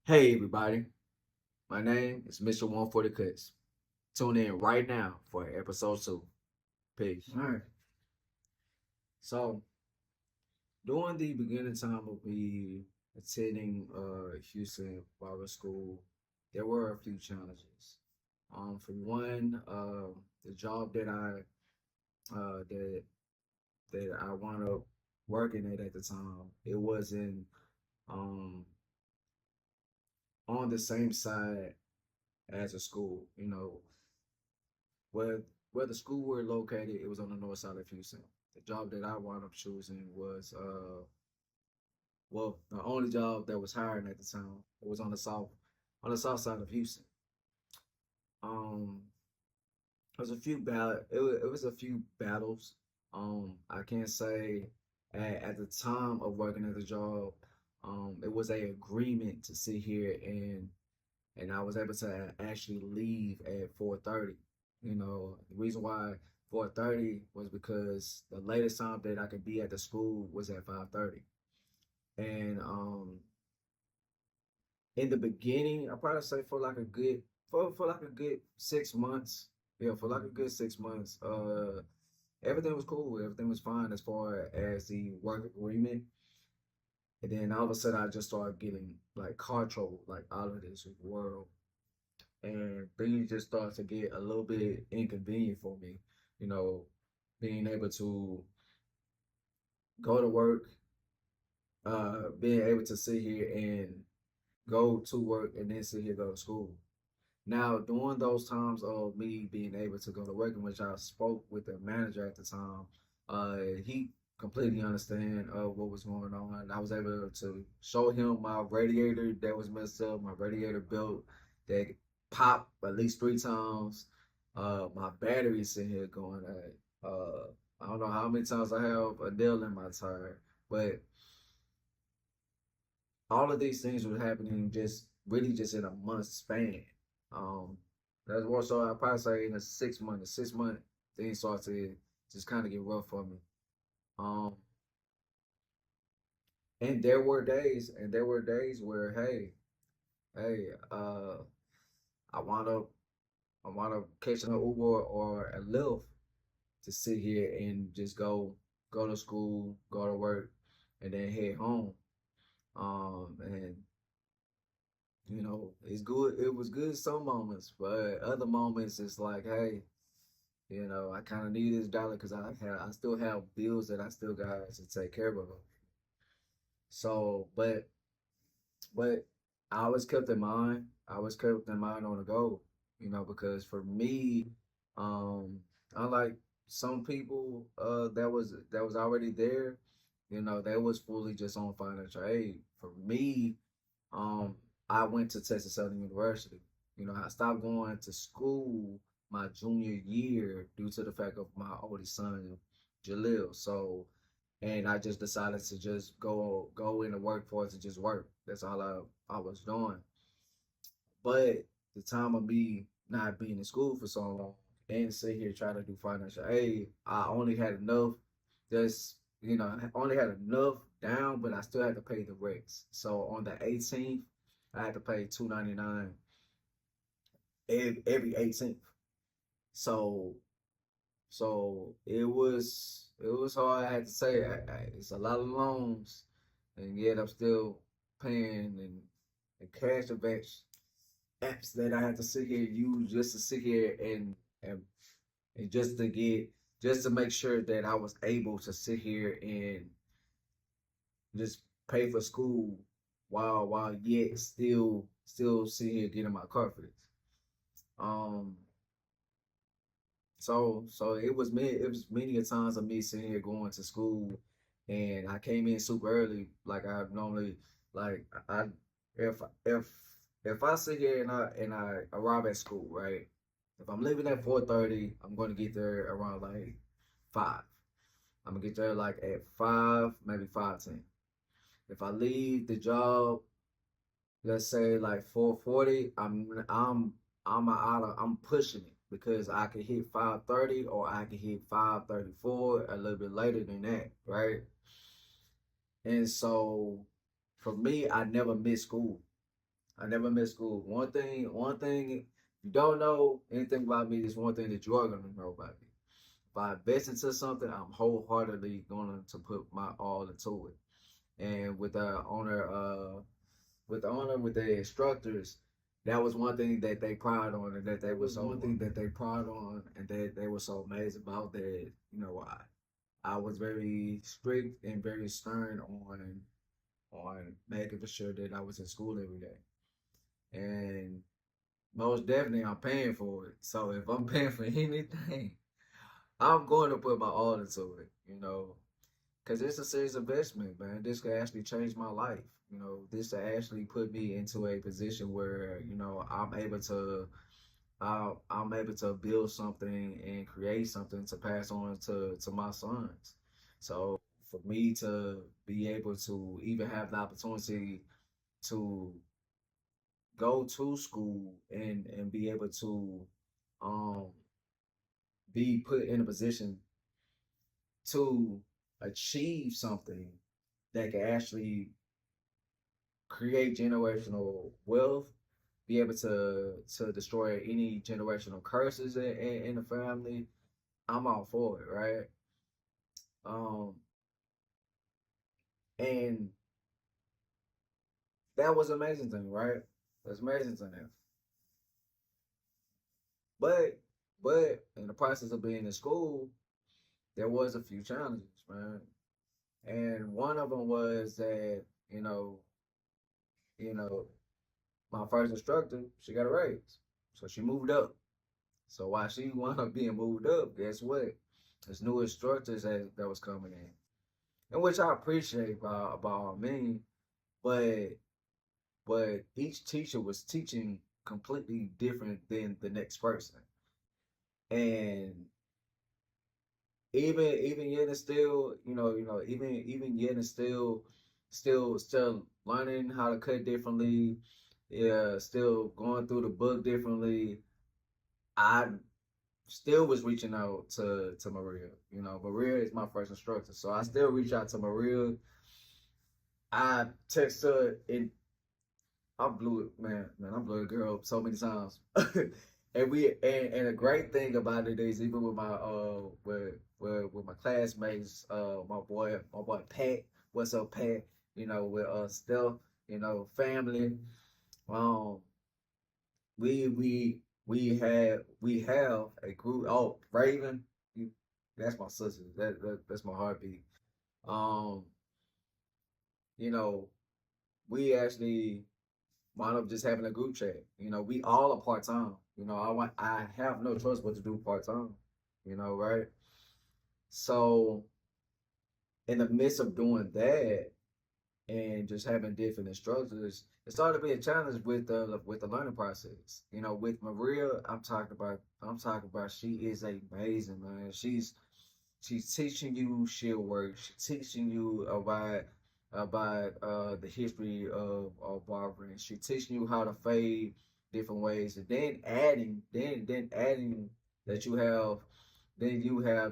Hey everybody, my name is MR140CUTZ. Tune in right now for episode 2. Peace. All right. So, during the beginning time of me attending Houston Barber School, there were a few challenges. For one, the job that I wound up working at the time, it wasn't um on the same side as a school. Where where the school were located, it was on the north side of Houston. The job that I wound up choosing was the only job that was hiring at the time. It was on the south side of Houston. Um it was a few it was a few battles. I can't say at the time of working at the job, it was a agreement to sit here and I was able to actually leave at 4:30. The reason why 4:30 was because the latest time that I could be at the school was at 5:30. And in the beginning, I probably say for like a good 6 months. Yeah, for like a good 6 months. Everything was cool. Everything was fine as far as the work agreement. And then all of a sudden I just started getting like car trouble, like out of this world. And things just start to get a little bit inconvenient for me. You know, being able to go to work, being able to sit here and go to work and then sit here go to school. Now, during those times of me being able to go to work, in which I spoke with the manager at the time, he completely understand what was going on. I was able to show him my radiator that was messed up, my radiator belt that popped at least 3 times. My battery sitting here going at I don't know how many times I have a nail in my tire, but all of these things were happening just really just in a month span. Um, that's more so I probably say in a 6 month things start to just kind of get rough for me. Um, and there were days where hey, I wound up I wound up catching an Uber or a Lyft to sit here and just go to school, go to work, and then head home. And it's good. It was good some moments, but other moments it's like, hey, I kind of need this dollar because I still have bills that I still got to take care of. So, but I always kept in mind. I always kept in mind on the goal, because for me, um, unlike some people that was already there, they was fully just on financial aid. For me, um, I went to Texas Southern University. I stopped going to school my junior year due to the fact of my oldest son, Jalil. So, and I just decided to just go in the workforce and just work. That's all I was doing. But the time of me not being in school for so long and sit here trying to do financial aid, I only had enough. Just I only had enough down, but I still had to pay the rates. So on the 18th, I had to pay $2.99 every 18th. So it was hard. I had to say it's a lot of loans, and yet I'm still paying and cash advance apps that I had to sit here and use just to sit here and just to make sure that I was able to sit here and just pay for school while yet still sit here getting my car fixed. Um so it was many a times of me sitting here going to school and I came in super early like I normally like I if if if I sit here and I arrive at school, right? If I'm leaving at 4:30, I'm gonna get there around like 5. I'm gonna get there like at 5, maybe 5:10. If I leave the job, let's say like 4:40, I'm pushing it because I can hit 5:30 or I can hit 5:34 a little bit later than that, right? And so for me, I never miss school. I never missed school. One thing, if you don't know anything about me, there's one thing that you are gonna know about me. If I invest into something, I'm wholeheartedly going to put my all into it. And with the owner, with the instructors, that was one thing that they pride on, and that they was one thing that they pride on, and that they were so amazed about that. I was very strict and very stern on making for sure that I was in school every day. And most definitely, I'm paying for it. So if I'm paying for anything, I'm going to put my all into it. Because it's a serious investment, man. This could actually change my life. This could actually put me into a position where I'm able to build something and create something to pass on to my sons. So for me to be able to even have the opportunity to go to school and be able to um be put in a position to achieve something that can actually create generational wealth, be able to destroy any generational curses in the family, I'm all for it, right? Um, and that was an amazing thing, right? That's amazing thing. But but in the process of being in school, there was a few challenges, man. And one of them was that, you know, my first instructor, she got a raise. So she moved up. So while she wound up being moved up, guess what? There's new instructors that was coming in. And which I appreciate by all means, but each teacher was teaching completely different than the next person. And even yet and still, even yet and still learning how to cut differently, yeah, still going through the book differently. I still was reaching out to Maria. Maria is my first instructor, so I still reach out to Maria. I text her and I blew it, man. Man, I blew a girl up so many times. And a great thing about it is even with my with my classmates, my boy Pat, what's up Pat? With Steph, family. Um, we have a group. Oh, Raven, you, that's my sister. That's my heartbeat. Um, you know, we actually wound up just having a group chat. We all are part time. I have no choice but to do part time. Right? So in the midst of doing that and just having different instructors, it started to be a challenge with the learning process. With Maria, I'm talking about she is amazing, man. She's teaching you she'll work. She's teaching you about the history of barbering. She's teaching you how to fade different ways, and then adding that you have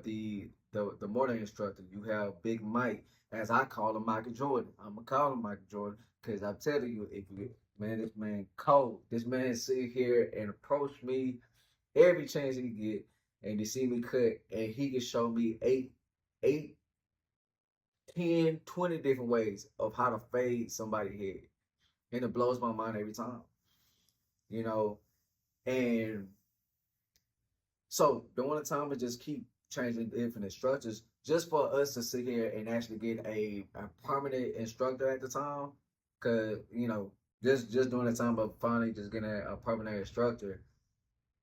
the morning instructor. You have Big Mike, as I call him, Michael Jordan. I'm gonna call him Michael Jordan because I'm telling you, if you man, this man cold. This man sit here and approach me every chance he get, and to see me cut, and he can show me eight, 10, 20 different ways of how to fade somebody's head. And it blows my mind every time. You know, and so during the time we just keep changing different instructors just for us to sit here and actually get a permanent instructor at the time. Cause, just during the time of finally just getting a permanent instructor,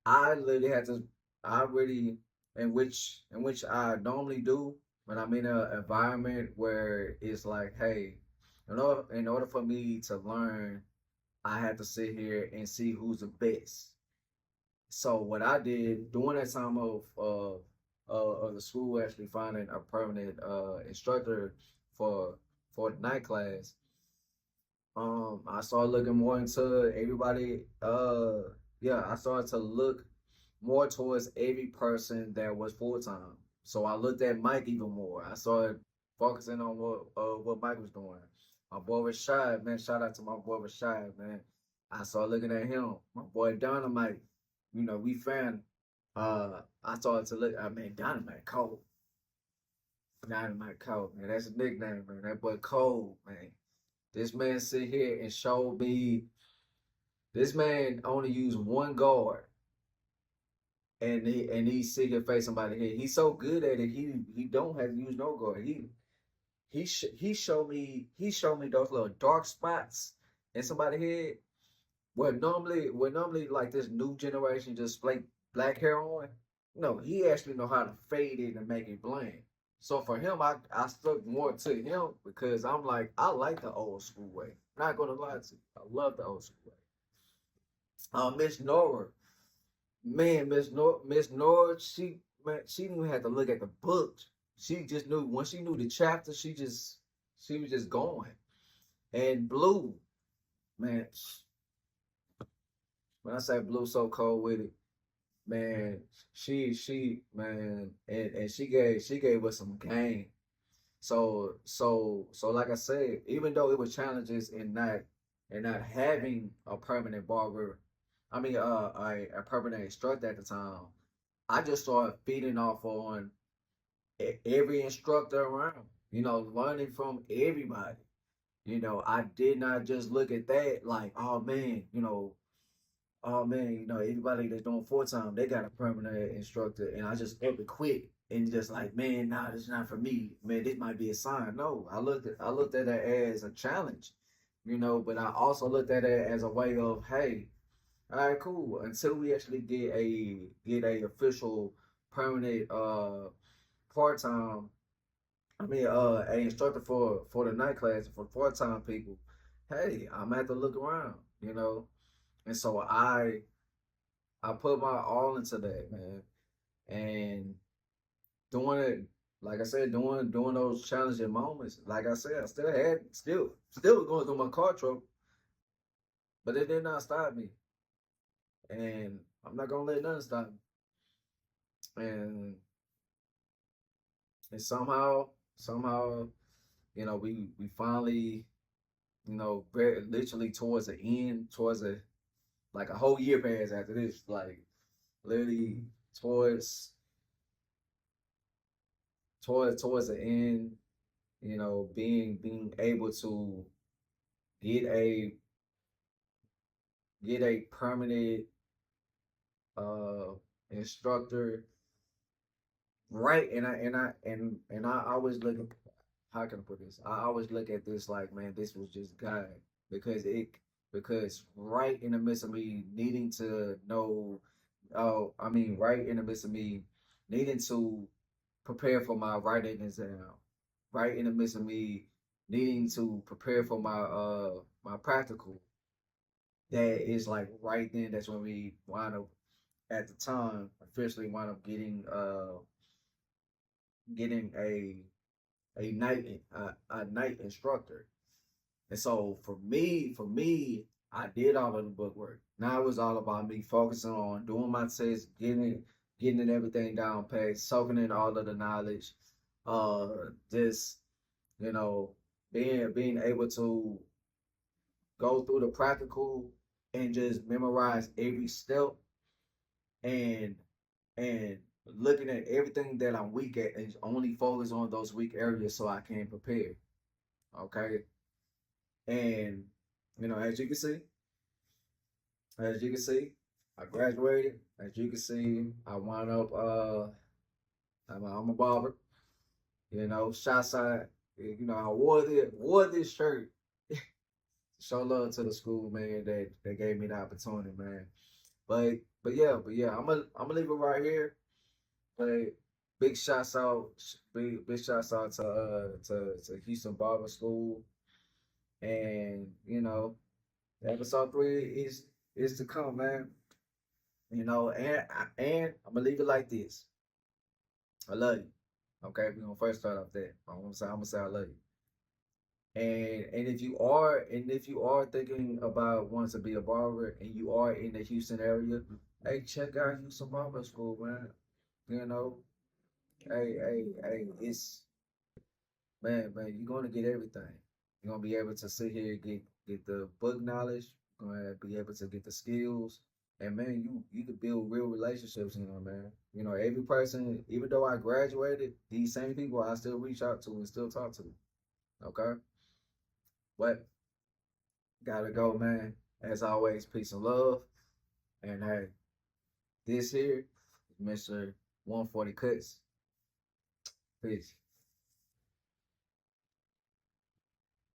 I literally had to, I really, in which I normally do when I'm in an environment where it's like, hey, in order for me to learn, I had to sit here and see who's the best. So what I did during that time of the school actually finding a permanent instructor for the night class, I started looking more into everybody. Yeah, I started to look more towards every person that was full time. So I looked at Mike even more. I started focusing on what Mike was doing. My boy Rashad, man, shout out to my boy Rashad, man. I started looking at him, my boy Dynamite. You know, we found. I started to look. I mean, Dynamite cold. Dynamite cold, man. That's a nickname, man. That boy cold, man. This man sit here and showed me. This man only used one guard, and he sit here face somebody here. He's so good at it. He don't have to use no guard. He showed me those little dark spots in somebody's head where normally like this new generation just flake black hair on. No, he actually know how to fade it and make it blend. So for him, I stuck more to him because I'm like, I like the old school way. Not gonna lie to you. I love the old school way. Miss Nora, man, Miss Nora, she didn't even have to look at the books. She just knew when she knew the chapter, she was just going. And Blue, man, when I say Blue so cold with it, man, she man, and she gave us some game. So like I said, even though it was challenges in not having a permanent barber, I mean a permanent instructor at the time, I just started feeding off on every instructor around. You know, learning from everybody. You know, I did not just look at that like, oh man, you know, everybody that's doing full time, they got a permanent instructor, and I just up and quit and just like, man, nah, this is not for me. Man, this might be a sign. No, I looked at it as a challenge, you know, but I also looked at it as a way of, hey, all right, cool. Until we actually get a official permanent part time, I mean a instructor for the night class for part time people. Hey, I'm gonna have to look around, you know. And so I put my all into that, man. And doing it, like I said, doing those challenging moments. Like I said, I still was going through my car trouble, but it did not stop me. And I'm not gonna let nothing stop me. And somehow, you know, we finally, you know, literally towards the end, towards the like a whole year passed after this, like literally towards towards the end, you know, being able to get a get a permanent uh instructor, right? And I always look at, how can I put this? I always look at this like, man, this was just God, because it because right in the midst of me needing to know, oh, I mean, right in the midst of me needing to prepare for my writing exam, right in the midst of me needing to prepare for my practical, that is like right then, that's when we wind up at the time officially wind up getting a night instructor. And so for me, I did all of the book work. Now it was all about me focusing on doing my tests, getting it everything down pat, soaking in all of the knowledge, uh, just, you know, being able to go through the practical and just memorize every step, and and looking at everything that I'm weak at and only focus on those weak areas so I can prepare. Okay. And you know, as you can see, I graduated. As you can see, I wound up I'm a barber. You know, shot side. You know, I wore this shirt. Show love to the school, man, that gave me the opportunity, man. But yeah, I'm gonna leave it right here. But big shouts out to Houston Barber School, and you know, episode 3 is to come, man. You know, and I'm gonna leave it like this. I love you. Okay, we're gonna first start off that. I'm gonna say I love you. And if you are thinking about wanting to be a barber and you are in the Houston area, hey, check out Houston Barber School, man. You know, hey, it's man, you're gonna get everything. You're gonna be able to sit here and get the book knowledge, gonna be able to get the skills. And man, you could build real relationships, man. Every person, even though I graduated, these same people I still reach out to and still talk to. Okay? But gotta go, man. As always, peace and love. And hey, this here is Mr. 140 Cuts. Peace.